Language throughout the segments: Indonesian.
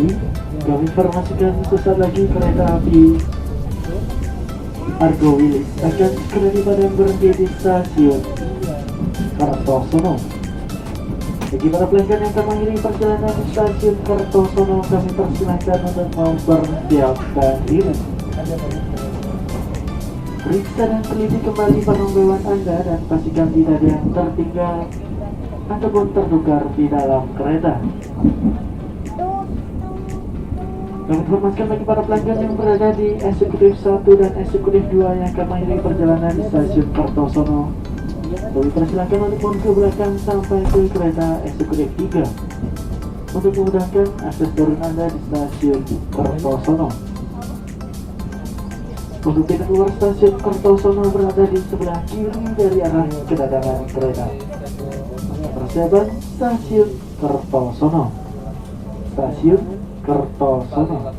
api. Kami informasikan sesaat lagi kereta api Argo Wilis akan segera dipadam berhenti di stasiun Kertosono. Bagi para pelanggan yang akan mengiringi perjalanan di stasiun Kertosono, kami persilahkan untuk mempersiapkan diri. Periksa dan teliti kembali penungguan Anda dan pastikan tidak ada yang tertinggal ataupun tertukar di dalam kereta. Kami informasikan bagi para pelanggan yang berada di eksekutif 1 dan eksekutif 2 yang akan mengiringi perjalanan di stasiun Kertosono, kami persilahkan untuk mundur ke belakang sampai ke kereta eksekutif 3 untuk memudahkan akses turun Anda di stasiun Kertosono. Untuk pintu keluar stasiun Kertosono berada di sebelah kiri dari arah kedatangan kereta. Persiapan stasiun Kertosono. Stasiun Kertosono.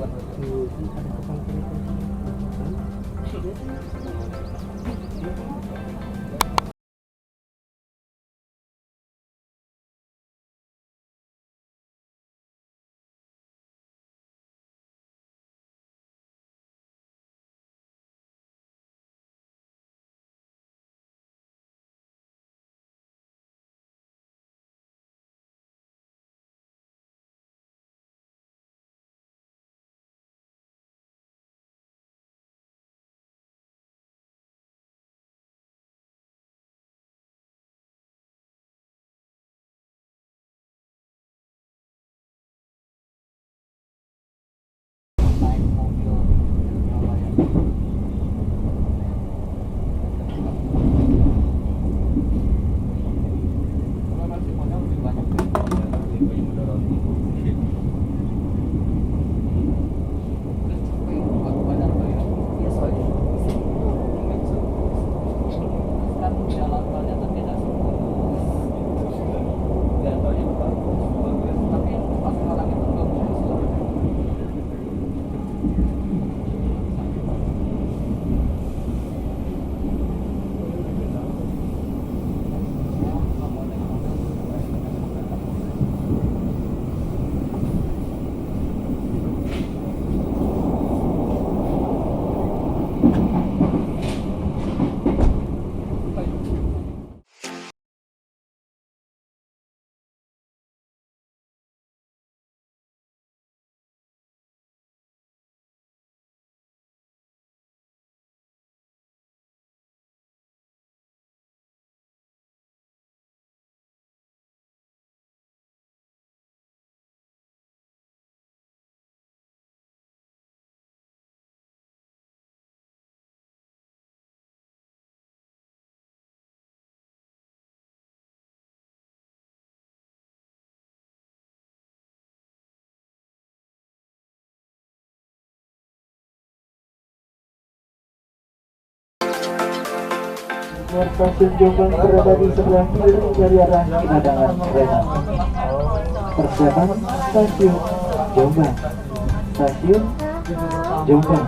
Stasiun Jombang berada di sebelah kiri dari arah kedatangan kereta. Persiapan stasiun Jombang. Stasiun Jombang.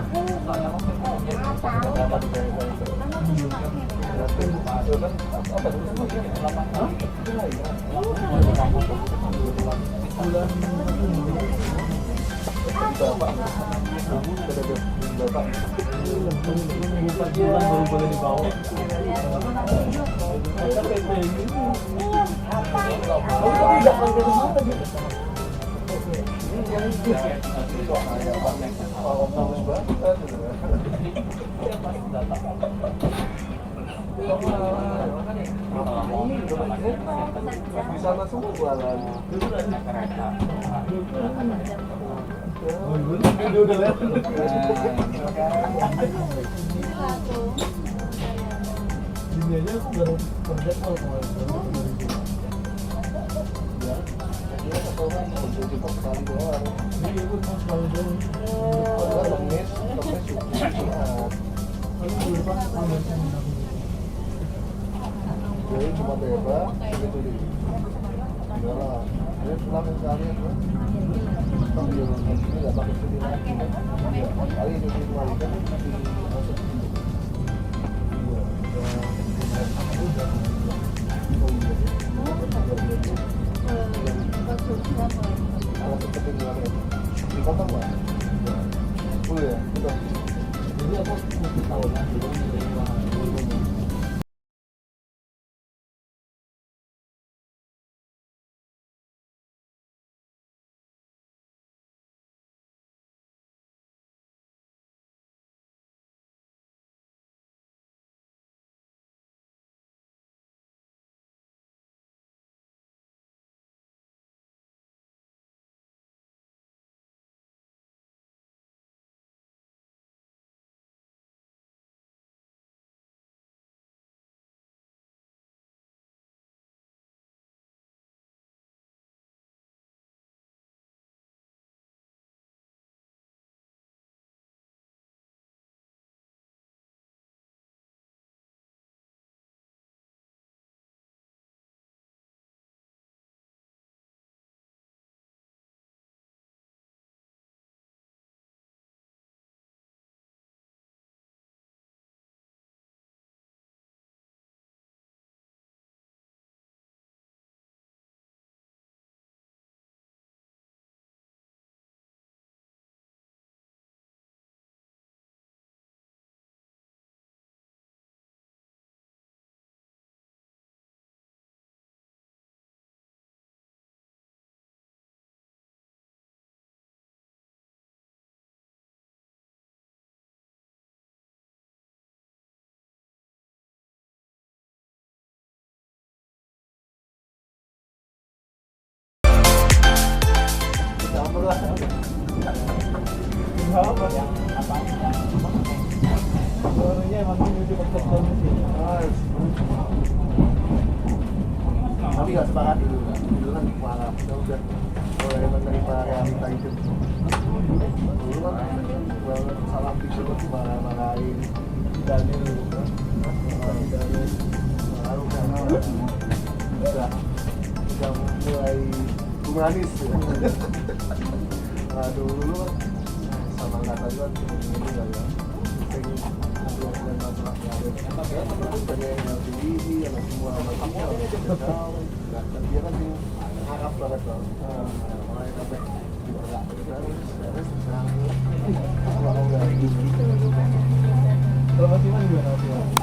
Bisa langsung jualan. Dia udah lihat. Ini aja aku baru kerja kalau kemarin. Ya, dia orang mencuci sekali doang. Ini ikut sekali doang. Kalau lemes juga. Kalau di depan ada yang jadi cuma bebas gitu di enggak dia pulang sekali kan tapi dia ini nggak pakai sedih lagi kali ini lagi kan masuk kalau seperti gimana Tapi nggak sepakat dulu kan? Dulu kan marah, udah mulai menerima realita itu. Dulu kan salah pikir kan marah-marahin Daniel dulu kan, marahin Daniel. Lalu kan udah mulai humanis ya. Nah dulu kan sama kata juga ini kan ya. Dan masalah sebagai LTV atau semua macamnya dan dia kan yang harap banget loh mulai sampai diberak terus kalau nggak gitu kalau masih mana juga